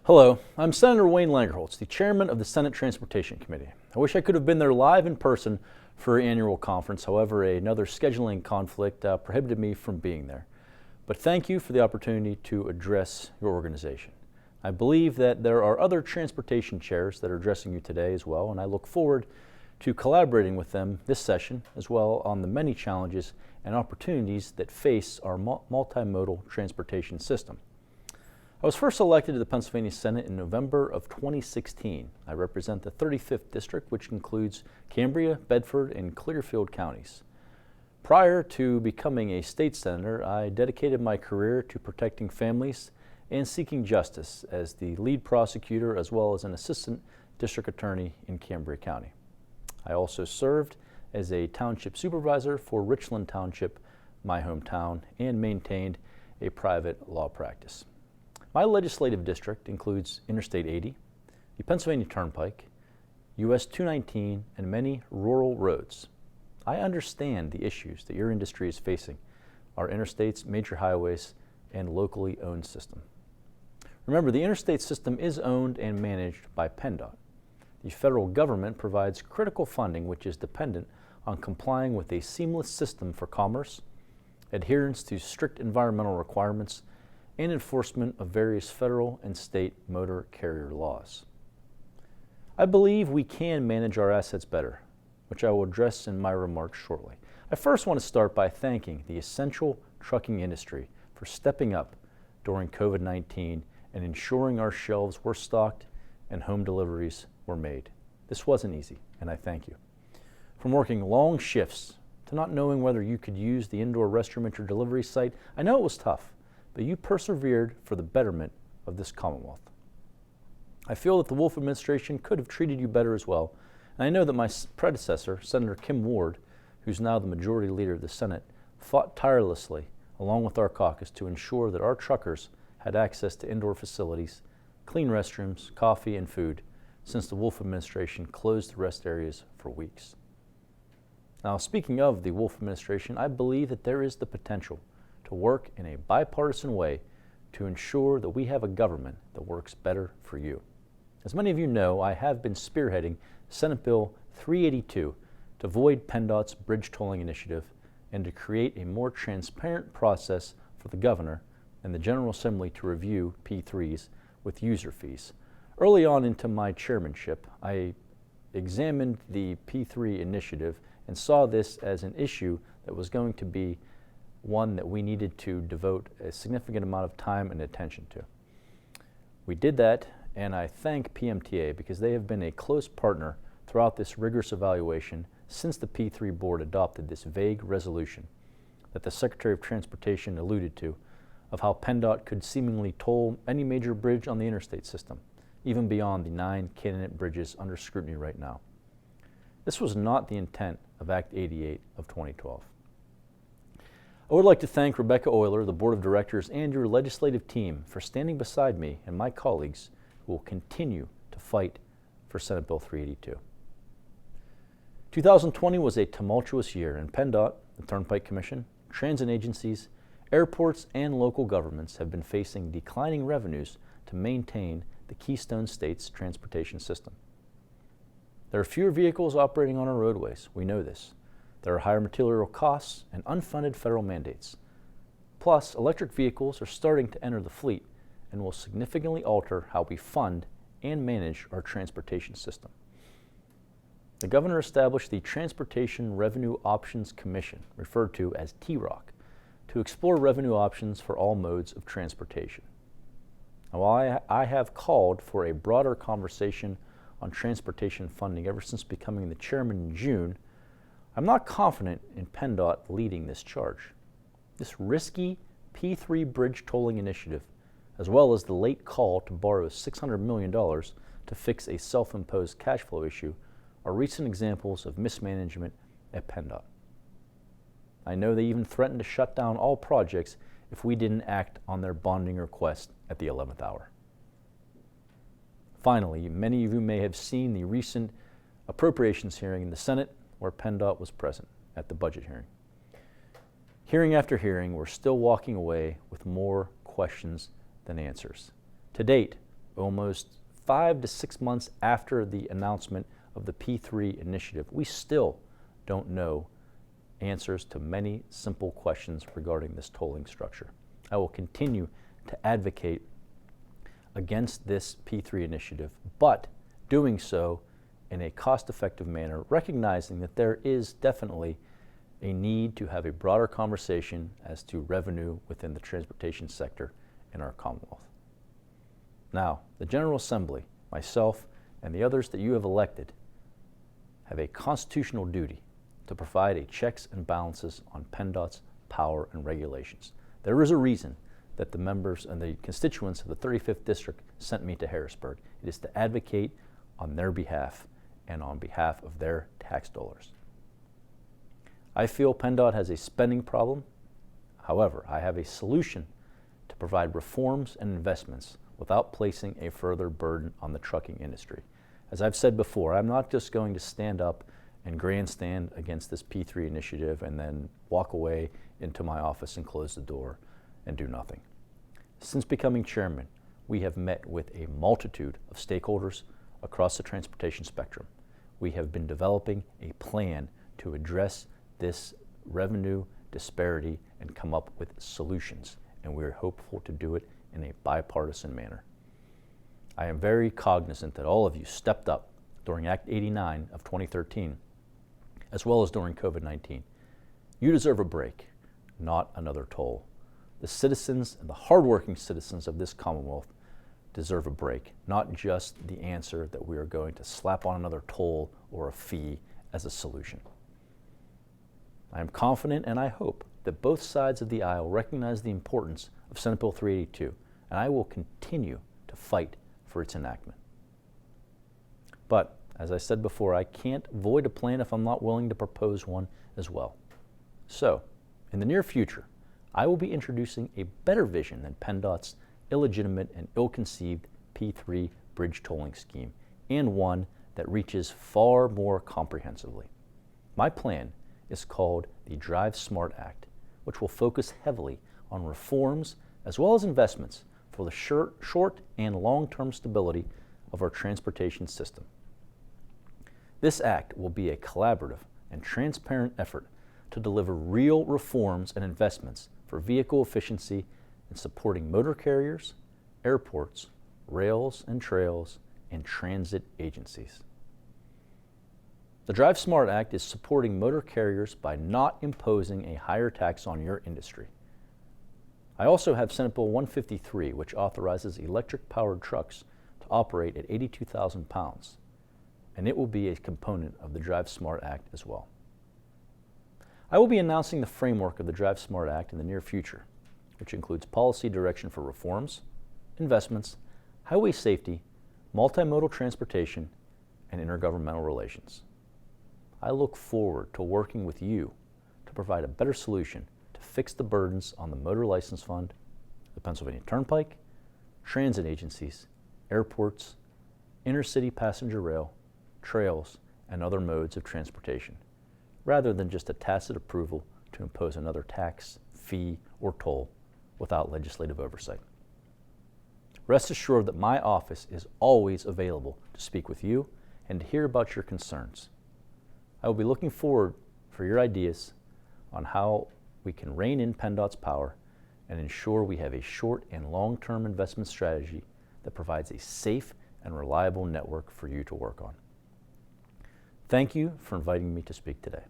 Hello, I'm Senator Wayne Langerholc, the chairman of the Senate Transportation Committee. I wish I could have been there live in person for our annual conference. However, another scheduling conflict prohibited me from being there. But thank you for the opportunity to address your organization. I believe that there are other transportation chairs that are addressing you today as well, and I look forward to collaborating with them this session as well on the many challenges and opportunities that face our multimodal transportation system. I was first elected to the Pennsylvania Senate in November of 2016. I represent the 35th District, which includes Cambria, Bedford, and Clearfield counties. Prior to becoming a state senator, I dedicated my career to protecting families and seeking justice as the lead prosecutor as well as an assistant district attorney in Cambria County. I also served as a township supervisor for Richland Township, my hometown, and maintained a private law practice. My legislative district includes Interstate 80, the Pennsylvania Turnpike, US 219, and many rural roads. I understand the issues that your industry is facing, our interstates, major highways, and locally owned system. Remember, the interstate system is owned and managed by PennDOT. The federal government provides critical funding which is dependent on complying with a seamless system for commerce, adherence to strict environmental requirements, and enforcement of various federal and state motor carrier laws. I believe we can manage our assets better, which I will address in my remarks shortly. I first want to start by thanking the essential trucking industry for stepping up during COVID-19 and ensuring our shelves were stocked and home deliveries were made. This wasn't easy, and I thank you. From working long shifts to not knowing whether you could use the indoor restroom at your delivery site, I know it was tough, but you persevered for the betterment of this Commonwealth. I feel that the Wolf administration could have treated you better as well, and I know that my predecessor, Senator Kim Ward, who's now the majority leader of the Senate, fought tirelessly along with our caucus to ensure that our truckers had access to indoor facilities, clean restrooms, coffee, and food since the Wolf administration closed the rest areas for weeks. Now, speaking of the Wolf administration, I believe that there is the potential to work in a bipartisan way to ensure that we have a government that works better for you. As many of you know, I have been spearheading Senate Bill 382 to void PennDOT's bridge tolling initiative and to create a more transparent process for the governor and the General Assembly to review P3s with user fees. Early on into my chairmanship, I examined the P3 initiative and saw this as an issue that was going to be one that we needed to devote a significant amount of time and attention to. We did that, and I thank PMTA because they have been a close partner throughout this rigorous evaluation since the P3 board adopted this vague resolution that the Secretary of Transportation alluded to of how PennDOT could seemingly toll any major bridge on the interstate system, even beyond the 9 candidate bridges under scrutiny right now. This was not the intent of Act 88 of 2012. I would like to thank Rebecca Euler, the Board of Directors, and your legislative team for standing beside me and my colleagues who will continue to fight for Senate Bill 382. 2020 was a tumultuous year, and PennDOT, the Turnpike Commission, transit agencies, airports, and local governments have been facing declining revenues to maintain the Keystone State's transportation system. There are fewer vehicles operating on our roadways. We know this. There are higher material costs and unfunded federal mandates. Plus, electric vehicles are starting to enter the fleet and will significantly alter how we fund and manage our transportation system. The governor established the Transportation Revenue Options Commission, referred to as TROC, to explore revenue options for all modes of transportation. Now, while I have called for a broader conversation on transportation funding ever since becoming the chairman in June, I'm not confident in PennDOT leading this charge. This risky P3 bridge tolling initiative, as well as the late call to borrow $600 million to fix a self-imposed cash flow issue, are recent examples of mismanagement at PennDOT. I know they even threatened to shut down all projects if we didn't act on their bonding request at the 11th hour. Finally, many of you may have seen the recent appropriations hearing in the Senate where PennDOT was present at the budget hearing. Hearing after hearing, we're still walking away with more questions than answers. To date, almost 5 to 6 months after the announcement of the P3 initiative, we still don't know answers to many simple questions regarding this tolling structure. I will continue to advocate against this P3 initiative, but doing so in a cost-effective manner, recognizing that there is definitely a need to have a broader conversation as to revenue within the transportation sector in our Commonwealth. Now, the General Assembly, myself, and the others that you have elected have a constitutional duty to provide a checks and balances on PennDOT's power and regulations. There is a reason that the members and the constituents of the 35th District sent me to Harrisburg. It is to advocate on their behalf and on behalf of their tax dollars. I feel PennDOT has a spending problem. However, I have a solution to provide reforms and investments without placing a further burden on the trucking industry. As I've said before, I'm not just going to stand up and grandstand against this P3 initiative and then walk away into my office and close the door and do nothing. Since becoming chairman, we have met with a multitude of stakeholders across the transportation spectrum. We have been developing a plan to address this revenue disparity and come up with solutions, and we are hopeful to do it in a bipartisan manner. I am very cognizant that all of you stepped up during Act 89 of 2013, as well as during COVID-19. You deserve a break, not another toll. The citizens and the hardworking citizens of this Commonwealth deserve a break, not just the answer that we are going to slap on another toll or a fee as a solution. I am confident and I hope that both sides of the aisle recognize the importance of Senate Bill 382, and I will continue to fight for its enactment. But, as I said before, I can't void a plan if I'm not willing to propose one as well. So, in the near future, I will be introducing a better vision than PennDOT's illegitimate and ill-conceived P3 bridge tolling scheme, and one that reaches far more comprehensively. My plan is called the Drive Smart Act, which will focus heavily on reforms as well as investments for the short and long-term stability of our transportation system. This act will be a collaborative and transparent effort to deliver real reforms and investments for vehicle efficiency in supporting motor carriers, airports, rails and trails, and transit agencies. The Drive Smart Act is supporting motor carriers by not imposing a higher tax on your industry. I also have Senate Bill 153, which authorizes electric-powered trucks to operate at 82,000 pounds, and it will be a component of the Drive Smart Act as well. I will be announcing the framework of the Drive Smart Act in the near future, which includes policy direction for reforms, investments, highway safety, multimodal transportation, and intergovernmental relations. I look forward to working with you to provide a better solution to fix the burdens on the Motor License Fund, the Pennsylvania Turnpike, transit agencies, airports, intercity passenger rail, trails, and other modes of transportation, rather than just a tacit approval to impose another tax, fee, or toll without legislative oversight. Rest assured that my office is always available to speak with you and to hear about your concerns. I will be looking forward for your ideas on how we can rein in PennDOT's power and ensure we have a short and long-term investment strategy that provides a safe and reliable network for you to work on. Thank you for inviting me to speak today.